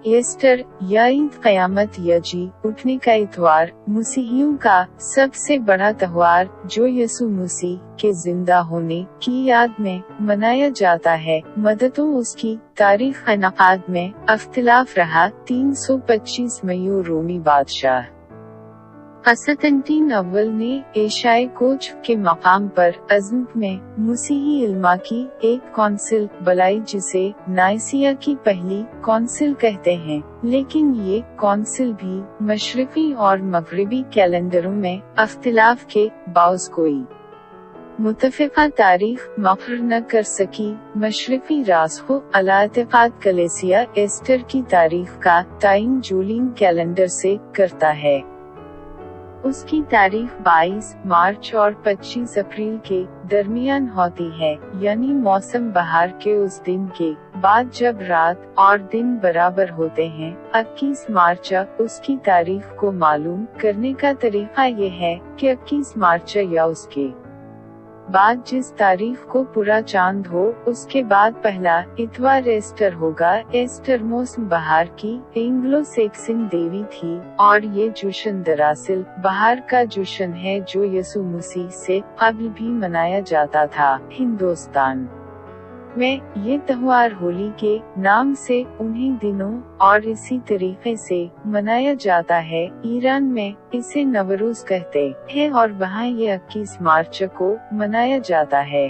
Easter या ईद क़यामत या जी उठने का इतवार मसीहियों का सबसे बड़ा त्योहार जो यीशु मसीह के जिंदा होने की याद में मनाया जाता है। मदतों उसकी तारीख इनकाद में अख्तिलाफ रहा। 325 मयू रोमी बादशाह कंस्टेंटीन अव्वल ने एशियाई कोच के मकाम पर अज़्म में मसीही इल्मा की एक कौंसिल बुलाई जिसे नाइसिया की पहली कौंसिल कहते हैं, लेकिन ये कौंसिल भी मशरिकी और मगरिबी कैलेंडरों में अख्तिलाफ के बावजूद कोई मुतफ़िक़ा तारीख मुक़र्रर न कर सकी। मशरिकी रासखो अल-एतिक़ाद कलीसिया ईस्टर की तारीख का तयन जूलियन कैलेंडर से करता है। उसकी तारीख 22 मार्च और 25 अप्रैल के दरमियान होती है, यानी मौसम बहार के उस दिन के बाद जब रात और दिन बराबर होते हैं। 21 मार्च उसकी तारीख को मालूम करने का तरीका ये है कि 21 मार्च या उसके बाद जिस तारीख को पूरा चांद हो उसके बाद पहला इतवार ईस्टर होगा। ईस्टर मौसम बहार की एंग्लो सैक्सन देवी थी और ये जश्न दरअसल बहार का जश्न है जो यीशु मसीह से कबल भी मनाया जाता था। हिंदुस्तान में ये त्योहार होली के नाम से उन्हीं दिनों और इसी तरीके से मनाया जाता है। ईरान में इसे नवरोज कहते हैं और वहाँ ये 21 मार्च को मनाया जाता है।